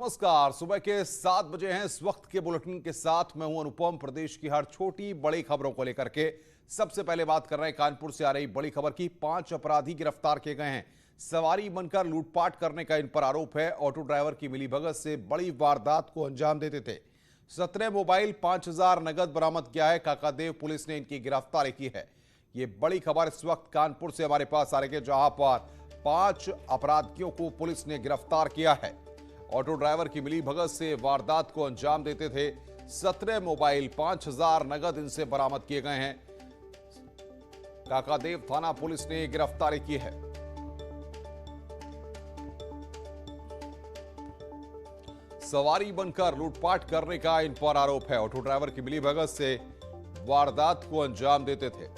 नमस्कार। सुबह के 7 बजे हैं। इस वक्त के बुलेटिन के साथ मैं हूं अनुपम। प्रदेश की हर छोटी बड़ी खबरों को लेकर के सबसे पहले बात कर रहे हैं कानपुर से आ रही बड़ी खबर की। 5 अपराधी गिरफ्तार किए गए हैं। सवारी बनकर लूटपाट करने का इन पर आरोप है। ऑटो ड्राइवर की मिलीभगत से बड़ी वारदात को अंजाम देते थे। 17 मोबाइल, 5,000 नगद बरामद किया है। काकादेव पुलिस ने इनकी गिरफ्तारी की है। ये बड़ी खबर इस वक्त कानपुर से हमारे पास आ रही है, जहां पर 5 अपराधियों को पुलिस ने गिरफ्तार किया है। ऑटो ड्राइवर की मिलीभगत से वारदात को अंजाम देते थे। 17 मोबाइल, 5,000 नगद इनसे बरामद किए गए हैं। काकादेव थाना पुलिस ने गिरफ्तारी की है। सवारी बनकर लूटपाट करने का इन पर आरोप है। ऑटो ड्राइवर की मिलीभगत से वारदात को अंजाम देते थे।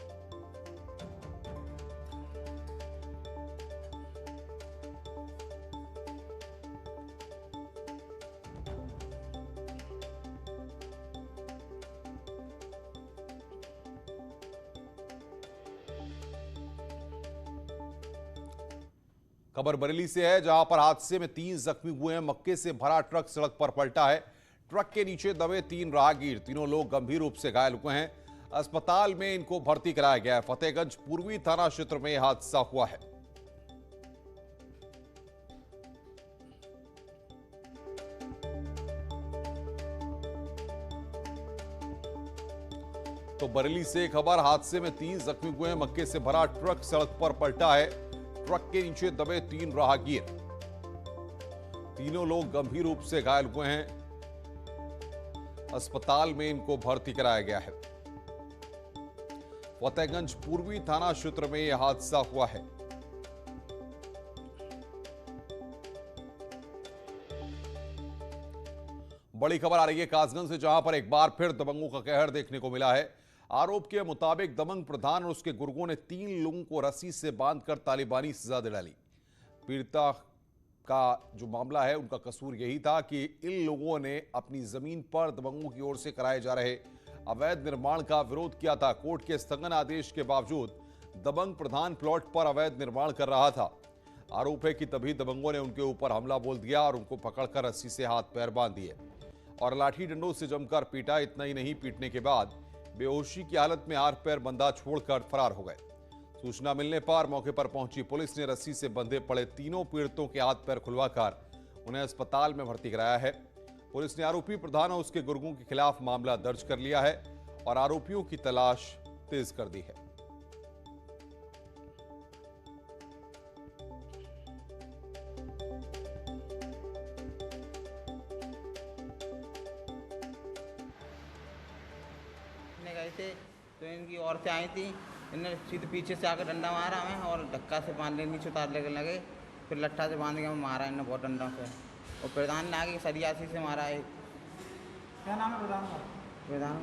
खबर बरेली से है, जहां पर हादसे में 3 जख्मी हुए हैं। मक्के से भरा ट्रक सड़क पर पलटा है। ट्रक के नीचे दबे 3 राहगीर, तीनों लोग गंभीर रूप से घायल हुए हैं। अस्पताल में इनको भर्ती कराया गया है। फतेहगंज पूर्वी थाना क्षेत्र में यह हादसा हुआ है। तो बरेली से खबर, हादसे में 3 जख्मी हुए हैं। मक्के से भरा ट्रक सड़क पर पलटा है। ट्रक के नीचे दबे 3 राहगीर, तीनों लोग गंभीर रूप से घायल हुए हैं। अस्पताल में इनको भर्ती कराया गया है। फतेहगंज पूर्वी थाना क्षेत्र में यह हादसा हुआ है। बड़ी खबर आ रही है कासगंज से, जहां पर एक बार फिर दबंगों का कहर देखने को मिला है। आरोप के मुताबिक दबंग प्रधान और उसके गुर्गों ने 3 लोगों को रस्सी से बांधकर तालिबानी सजा दिला ली। पीड़िता का जो मामला है, उनका कसूर यही था कि इन लोगों ने अपनी जमीन पर दबंगों की ओर से कराए जा रहे अवैध निर्माण का विरोध किया था। कोर्ट के स्थगन आदेश के बावजूद दबंग प्रधान प्लॉट पर अवैध निर्माण कर रहा था। आरोप है कि तभी दबंगों ने उनके ऊपर हमला बोल दिया और उनको पकड़कर रस्सी से हाथ पैर बांध दिए और लाठी डंडों से जमकर पीटा। इतना ही नहीं, पीटने के बाद बेहोशी की हालत में हाथ पैर बंधा छोड़कर फरार हो गए। सूचना मिलने पर मौके पर पहुंची पुलिस ने रस्सी से बंधे पड़े तीनों पीड़ितों के हाथ पैर खुलवाकर उन्हें अस्पताल में भर्ती कराया है। पुलिस ने आरोपी प्रधान और उसके गुर्गों के खिलाफ मामला दर्ज कर लिया है और आरोपियों की तलाश तेज कर दी है। गए थे तो इनकी औरतें आई थी। इन्होंने सीधे पीछे से आकर डंडा मारा हमें और धक्का से बांध ले नीचे उतार लेकर लगे। फिर लट्ठा से बांध के हमें मारा इन्होंने बहुत डंडों से। और प्रधान ने आगे सरियासी से मारा है। क्या नाम है प्रधान का? प्रधान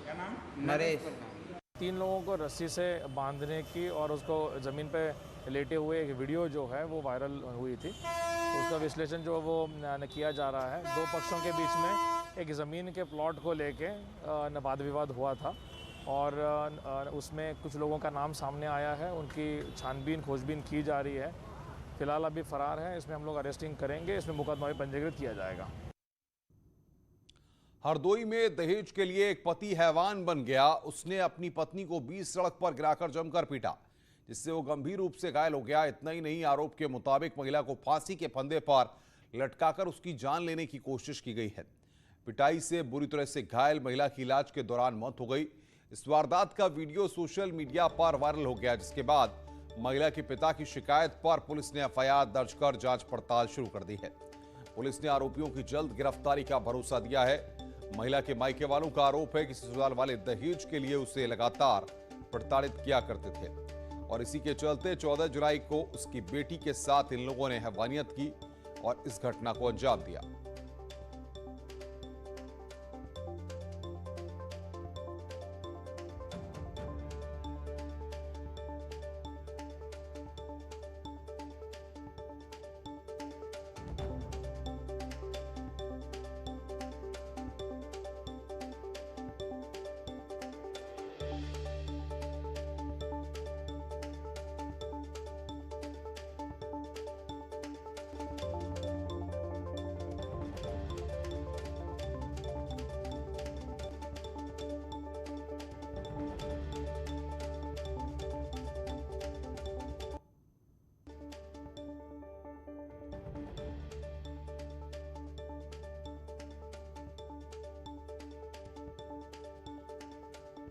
क्या नाम? नरेश। 3 लोगों को रस्सी से बांधने की और उसको ज़मीन पे लेटे हुए एक वीडियो जो है वो वायरल हुई थी। तो उसका विश्लेषण जो वो किया जा रहा है। 2 पक्षों के बीच में एक ज़मीन के प्लॉट को लेके वाद विवाद हुआ था और उसमें कुछ लोगों का नाम सामने आया है। उनकी छानबीन खोजबीन की जा रही है। फिलहाल अभी फरार है। इसमें हम लोग अरेस्टिंग करेंगे। इसमें मुकदमा भी पंजीकृत किया जाएगा। हरदोई में दहेज के लिए एक पति हैवान बन गया। उसने अपनी पत्नी को बीच सड़क पर गिराकर जमकर पीटा, जिससे वो गंभीर रूप से घायल हो गया। इतना ही नहीं, आरोप के मुताबिक महिला को फांसी के फंदे पर लटकाकर उसकी जान लेने की कोशिश की गई है। पिटाई से बुरी तरह से घायल महिला की इलाज के दौरान मौत हो गई। इस वारदात का वीडियो सोशल मीडिया पर वायरल हो गया, जिसके बाद महिला के पिता की शिकायत पर पुलिस ने एफआईआर दर्ज कर जांच पड़ताल शुरू कर दी है। पुलिस ने आरोपियों की जल्द गिरफ्तारी का भरोसा दिया है। महिला के मायके वालों का आरोप है कि ससुराल वाले दहेज के लिए उसे लगातार प्रताड़ित किया करते थे और इसी के चलते 14 जुलाई को उसकी बेटी के साथ इन लोगों ने हैवानियत की और इस घटना को अंजाम दिया।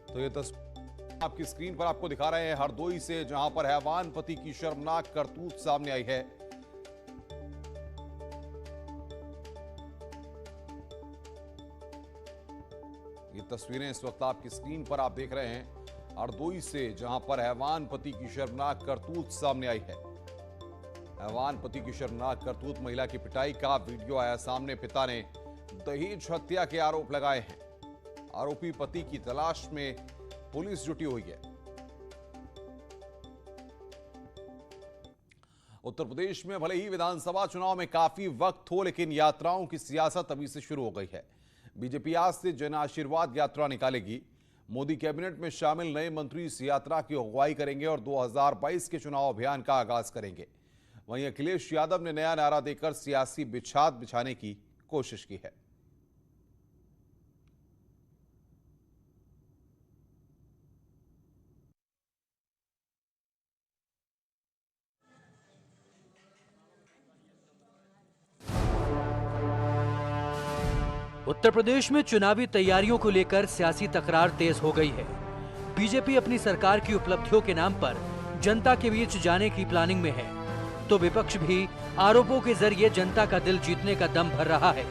तो ये तस्वीर आपकी स्क्रीन पर आपको दिखा रहे हैं हरदोई से, जहां पर हैवान पति की शर्मनाक करतूत सामने आई है। ये तस्वीरें इस वक्त आपकी स्क्रीन पर आप देख रहे हैं हरदोई से, जहां पर हैवान पति की शर्मनाक करतूत सामने आई है। हैवान पति की शर्मनाक करतूत, महिला की पिटाई का वीडियो आया सामने। पिता ने दहेज हत्या के आरोप लगाए हैं। आरोपी पति की तलाश में पुलिस जुटी हुई है। उत्तर प्रदेश में भले ही विधानसभा चुनाव में काफी वक्त हो, लेकिन यात्राओं की सियासत अभी से शुरू हो गई है। बीजेपी आज से जन आशीर्वाद यात्रा निकालेगी। मोदी कैबिनेट में शामिल नए मंत्री इस यात्रा की अगुवाई करेंगे और 2022 के चुनाव अभियान का आगाज करेंगे। वहीं अखिलेश यादव ने नया नारा देकर सियासी बिछाद बिछाने की कोशिश की है। उत्तर प्रदेश में चुनावी तैयारियों को लेकर सियासी तकरार तेज हो गई है। बीजेपी अपनी सरकार की उपलब्धियों के नाम पर जनता के बीच जाने की प्लानिंग में है, तो विपक्ष भी आरोपों के जरिए जनता का दिल जीतने का दम भर रहा है।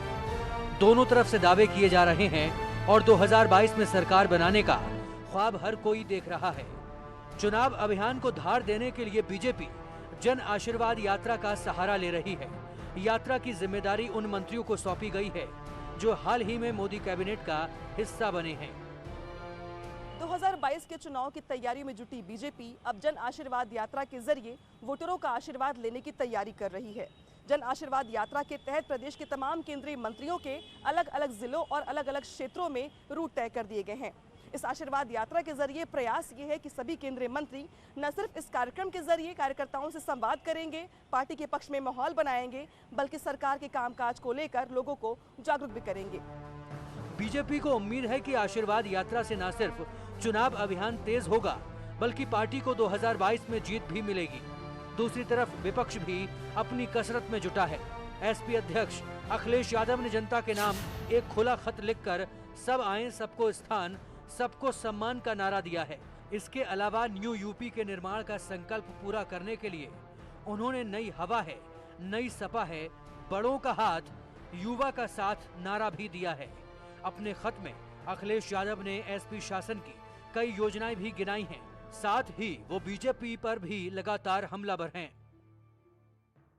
दोनों तरफ से दावे किए जा रहे हैं और 2022 में सरकार बनाने का ख्वाब हर कोई देख रहा है। चुनाव अभियान को धार देने के लिए बीजेपी जन आशीर्वाद यात्रा का सहारा ले रही है। यात्रा की जिम्मेदारी उन मंत्रियों को सौंपी गई है जो हाल ही में मोदी कैबिनेट का हिस्सा बने हैं। 2022 के चुनाव की तैयारी में जुटी बीजेपी अब जन आशीर्वाद यात्रा के जरिए वोटरों का आशीर्वाद लेने की तैयारी कर रही है। जन आशीर्वाद यात्रा के तहत प्रदेश के तमाम केंद्रीय मंत्रियों के अलग अलग जिलों और अलग अलग क्षेत्रों में रूट तय कर दिए गए हैं। इस आशीर्वाद यात्रा के जरिए प्रयास ये है कि सभी केंद्रीय मंत्री न सिर्फ इस कार्यक्रम के जरिए कार्यकर्ताओं से संवाद करेंगे, पार्टी के पक्ष में माहौल बनाएंगे, बल्कि सरकार के कामकाज को लेकर लोगों को जागरूक भी करेंगे। बीजेपी को उम्मीद है कि आशीर्वाद यात्रा से न सिर्फ चुनाव अभियान तेज होगा, बल्कि पार्टी को 2022 में जीत भी मिलेगी। दूसरी तरफ विपक्ष भी अपनी कसरत में जुटा है। एसपी अध्यक्ष अखिलेश यादव ने जनता के नाम एक खुला खत लिखकर सब आए सबको स्थान सबको सम्मान का नारा दिया है। इसके अलावा न्यू यूपी के निर्माण का संकल्प पूरा करने के लिए उन्होंने नई हवा है, नई सपा है, बड़ों का हाथ, युवा का साथ नारा भी दिया है। अपने खत में अखिलेश यादव ने एसपी शासन की कई योजनाएं भी गिनाई हैं। साथ ही वो बीजेपी पर भी लगातार हमलावर हैं।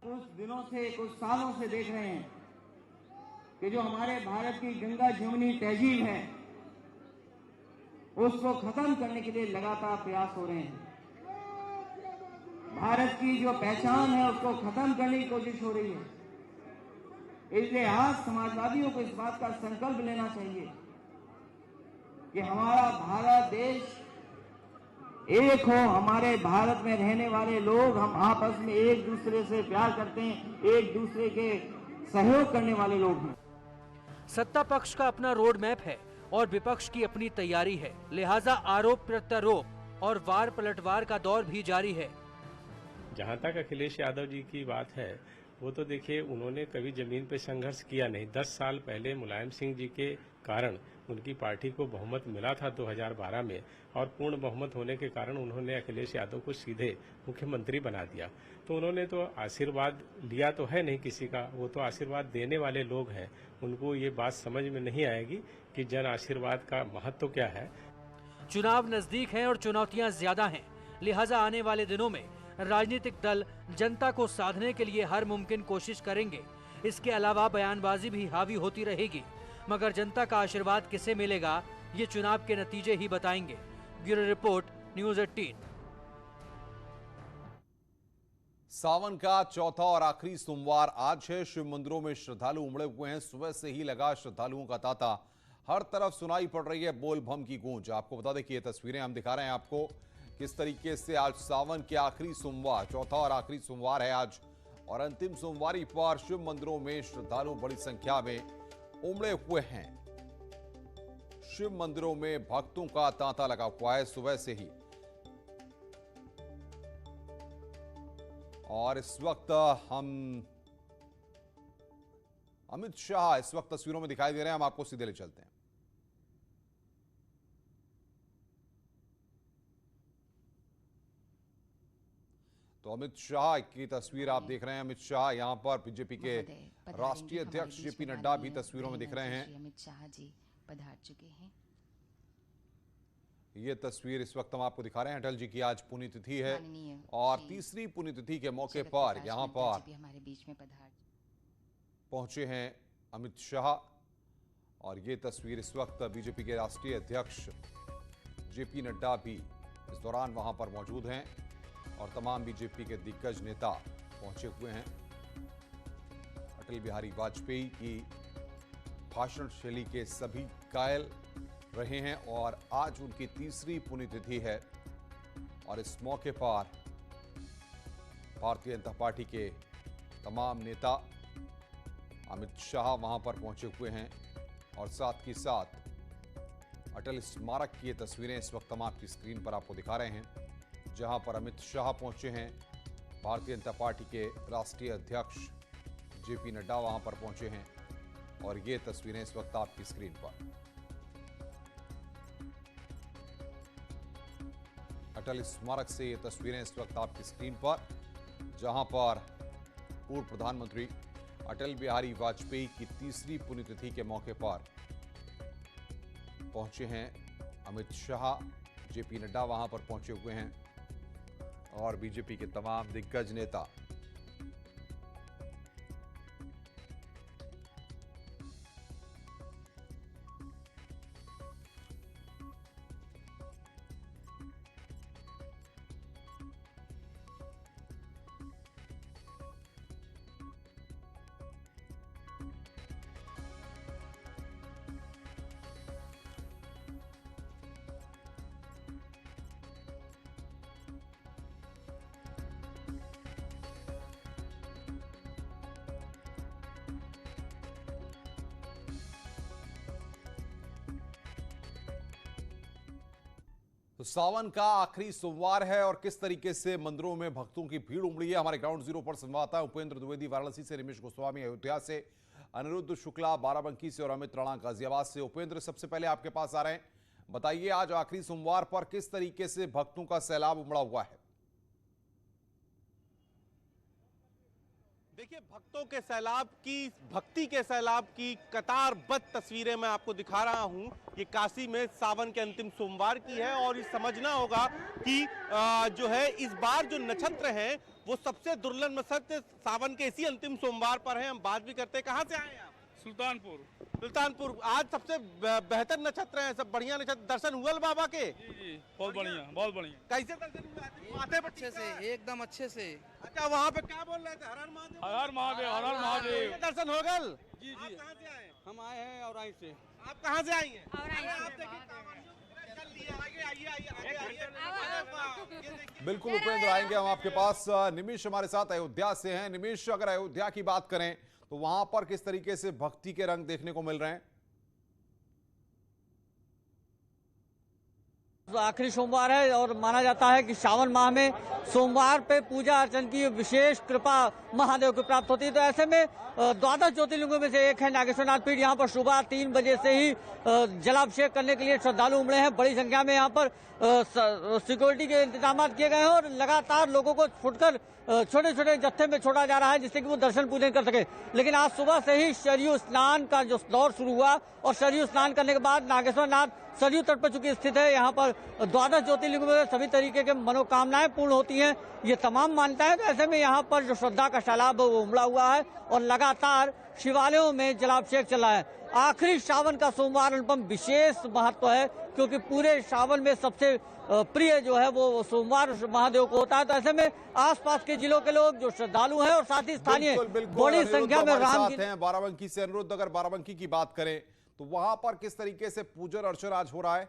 कुछ दिनों से, कुछ सालों से देख रहे हैं कि जो हमारे भारत की गंगा जमुनी तहजीब है उसको खत्म करने के लिए लगातार प्रयास हो रहे हैं। भारत की जो पहचान है उसको खत्म करने की कोशिश हो रही है। इसलिए आज समाजवादियों को इस बात का संकल्प लेना चाहिए कि हमारा भारत देश एक हो। हमारे भारत में रहने वाले लोग हम आपस में एक दूसरे से प्यार करते हैं, एक दूसरे के सहयोग करने वाले लोग हैं। सत्ता पक्ष का अपना रोड मैप है और विपक्ष की अपनी तैयारी है, लिहाजा आरोप प्रत्यारोप और वार पलटवार का दौर भी जारी है। जहां तक अखिलेश यादव जी की बात है, वो तो देखिए उन्होंने कभी जमीन पे संघर्ष किया नहीं। 10 साल पहले मुलायम सिंह जी के कारण उनकी पार्टी को बहुमत मिला था 2012 में, और पूर्ण बहुमत होने के कारण उन्होंने अखिलेश यादव को सीधे मुख्यमंत्री बना दिया। तो उन्होंने तो आशीर्वाद लिया तो है नहीं किसी का, वो तो आशीर्वाद देने वाले लोग हैं। उनको ये बात समझ में नहीं आएगी कि जन आशीर्वाद का महत्व क्या है। चुनाव नजदीक है और चुनौतियां ज्यादा हैं, लिहाजा आने वाले दिनों में राजनीतिक दल जनता को साधने के लिए हर मुमकिन कोशिश करेंगे। इसके अलावा बयानबाजी भी हावी होती रहेगी, मगर जनता का आशीर्वाद किसे मिलेगा ये चुनाव के नतीजे ही बताएंगे। Bureau report, news 18। सावन का चौथा और आखिरी सोमवार आज है। शिव मंदिरों में श्रद्धालु उमड़े हुए हैं। सुबह से ही लगा श्रद्धालुओं का तांता। हर तरफ सुनाई पड़ रही है बोल बम की गूंज। आपको बता दें कि ये तस्वीरें हम दिखा रहे हैं आपको किस तरीके से आज सावन के आखिरी सोमवार, चौथा और आखिरी सोमवार है आज, और अंतिम सोमवारी पर शिव मंदिरों में श्रद्धालु बड़ी संख्या में उमड़े हुए हैं। शिव मंदिरों में भक्तों का तांता लगा हुआ है सुबह से ही। और इस वक्त हम अमित शाह इस वक्त तस्वीरों में दिखाई दे रहे हैं। हम आपको सीधे ले चलते हैं। अमित शाह की तस्वीर आप देख रहे हैं। अमित शाह यहाँ पर बीजेपी के राष्ट्रीय अध्यक्ष जेपी नड्डा भी तस्वीरों में दिख रहे हैं। अमित शाह जी पधार चुके हैं। ये तस्वीर इस वक्त हम आपको दिखा रहे हैं। अटल जी की आज पुण्यतिथि है और तीसरी पुण्यतिथि के मौके पर यहाँ पर हमारे बीच में पधार पहुंचे हैं अमित शाह। और ये तस्वीर इस वक्त बीजेपी के राष्ट्रीय अध्यक्ष जेपी नड्डा भी इस दौरान वहां पर मौजूद हैं और तमाम बीजेपी के दिग्गज नेता पहुंचे हुए हैं। अटल बिहारी वाजपेयी की भाषण शैली के सभी कायल रहे हैं और आज उनकी तीसरी पुण्यतिथि है और इस मौके पर भारतीय जनता पार्टी के तमाम नेता अमित शाह वहां पर पहुंचे हुए हैं और साथ ही साथ अटल स्मारक की ये तस्वीरें इस वक्त हम आपकी स्क्रीन पर आपको दिखा रहे हैं, जहां पर अमित शाह पहुंचे हैं। भारतीय जनता पार्टी के राष्ट्रीय अध्यक्ष जेपी नड्डा वहां पर पहुंचे हैं और ये तस्वीरें इस वक्त आपकी स्क्रीन पर। अटल स्मारक से ये तस्वीरें इस वक्त आपकी स्क्रीन पर, जहां पर पूर्व प्रधानमंत्री अटल बिहारी वाजपेयी की तीसरी पुण्यतिथि के मौके पर पहुंचे हैं अमित शाह। जेपी नड्डा वहां पर पहुंचे हुए हैं और बीजेपी के तमाम दिग्गज नेता। तो सावन का आखिरी सोमवार है और किस तरीके से मंदिरों में भक्तों की भीड़ उमड़ी है। हमारे ग्राउंड जीरो पर संवाददाता उपेंद्र द्विवेदी वाराणसी से, निमिष गोस्वामी अयोध्या से, अनिरुद्ध शुक्ला बाराबंकी से और अमित राणा गाजियाबाद से। उपेंद्र, सबसे पहले आपके पास आ रहे हैं, बताइए आज आखिरी सोमवार पर किस तरीके से भक्तों का सैलाब उमड़ा हुआ है। देखिए, भक्तों के सैलाब की, भक्ति के सैलाब की कतारबद्ध तस्वीरें मैं आपको दिखा रहा हूं। ये काशी में सावन के अंतिम सोमवार की है और ये समझना होगा कि जो है इस बार जो नक्षत्र हैं वो सबसे दुर्लभ नक्षत्र सावन के इसी अंतिम सोमवार पर है। हम बात भी करते हैं, कहाँ से आए हैं आप? सुल्तानपुर। आज सबसे बेहतर नक्षत्र है, सब बढ़िया नक्षत्र। दर्शन हुआ बाबा के? जी, बहुत बढ़िया। कैसे दर्शन हुए? माथे पर अच्छे से, एकदम अच्छे से। अच्छा, वहाँ पे क्या बोल रहे थे? हर हर महादेव। दर्शन हो गल? जी। आप कहाँ से आए? हम आए हैं औराई से। आप कहाँ से आई हैं? बिल्कुल उपेंद्र, आएंगे हम आपके पास। निमिष हमारे साथ अयोध्या से हैं। निमिष, अगर अयोध्या की बात करें तो वहां पर किस तरीके से भक्ति के रंग देखने को मिल रहे हैं? आखिरी सोमवार है और माना जाता है कि सावन माह में सोमवार पे पूजा अर्चन की विशेष कृपा महादेव को प्राप्त होती है। तो ऐसे में द्वादश ज्योतिर्लिंगों में से एक है नागेश्वरनाथ पीठ। यहाँ पर सुबह 3 बजे से ही जलाभिषेक करने के लिए श्रद्धालु उमड़े हैं। बड़ी संख्या में यहाँ पर सिक्योरिटी के इंतजाम किए गए हैं और लगातार लोगों को फुटकर छोटे छोटे जत्थे में छोड़ा जा रहा है जिससे कि वो दर्शन पूजन कर सके। लेकिन आज सुबह से ही सरयू स्नान का जो दौर शुरू हुआ और सरयू स्नान करने के बाद नागेश्वरनाथ सरयू तट पर चूंकि स्थित है, यहाँ पर द्वादश ज्योतिर्लिंगों में सभी तरीके के मनोकामनाएं पूर्ण होती हैं, ये तमाम मान्यताएं। तो ऐसे में यहाँ पर जो श्रद्धा का सैलाब उमड़ा हुआ है और लगातार शिवालयों में जलाभिषेक चल रहा है। आखिरी सावन का सोमवार अनुपम विशेष महत्व है क्योंकि पूरे सावन में सबसे प्रिय जो है वो सोमवार महादेव को होता है। तो ऐसे में आसपास के जिलों के लोग जो श्रद्धालु हैं और साथ ही स्थानीय बड़ी संख्या में बाराबंकी से अनिरुद्ध, अगर बाराबंकी की बात करें तो वहां पर किस तरीके से पूजन अर्चन आज हो रहा है?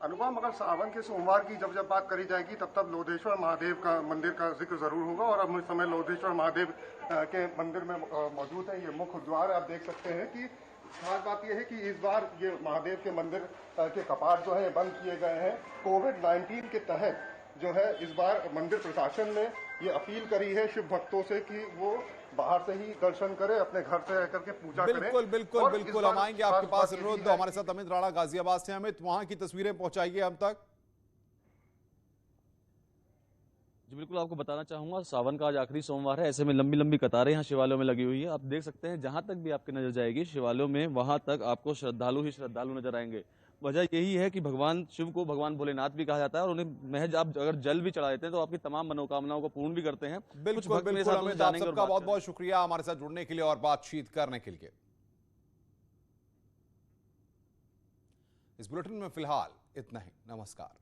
अनुपम, अगर सावन के सोमवार की जब बात करी जाएगी तब लोधेश्वर महादेव का मंदिर का जिक्र जरूर होगा और अब इस समय लोधेश्वर महादेव के मंदिर में मौजूद है। ये मुख्य द्वार आप देख सकते हैं कि खास बात यह है कि इस बार ये महादेव के मंदिर के कपाट जो है बंद किए गए हैं। कोविड-19 के तहत जो है इस बार मंदिर प्रशासन ने ये अपील करी है शिव भक्तों से कि वो बाहर से ही दर्शन करें, अपने घर से रहकर के पूजा करें। बिल्कुल हम आएंगे आपके पास। अनुरोध हमारे साथ अमित राणा गाजियाबाद से। अमित, वहां की तस्वीरें पहुंचाइए हम तक। जी बिल्कुल, आपको बताना चाहूँगा सावन का आज आखिरी सोमवार है, ऐसे में लंबी लंबी कतारें यहाँ शिवालयों में लगी हुई है। आप देख सकते हैं जहाँ तक भी आपकी नजर जाएगी शिवालयों में, वहाँ तक आपको श्रद्धालु ही श्रद्धालु नजर आएंगे। वजह यही है कि भगवान शिव को भगवान भोलेनाथ भी कहा जाता है और उन्हें महज आप अगर जल भी चढ़ा देते हैं तो आपकी तमाम मनोकामनाओं को पूर्ण भी करते हैं। बिल्कुल बिल्कुल अमित, आप सबका बहुत बहुत शुक्रिया हमारे साथ जुड़ने के लिए और बातचीत करने के लिए। इस बुलेटिन में फिलहाल इतना ही, नमस्कार।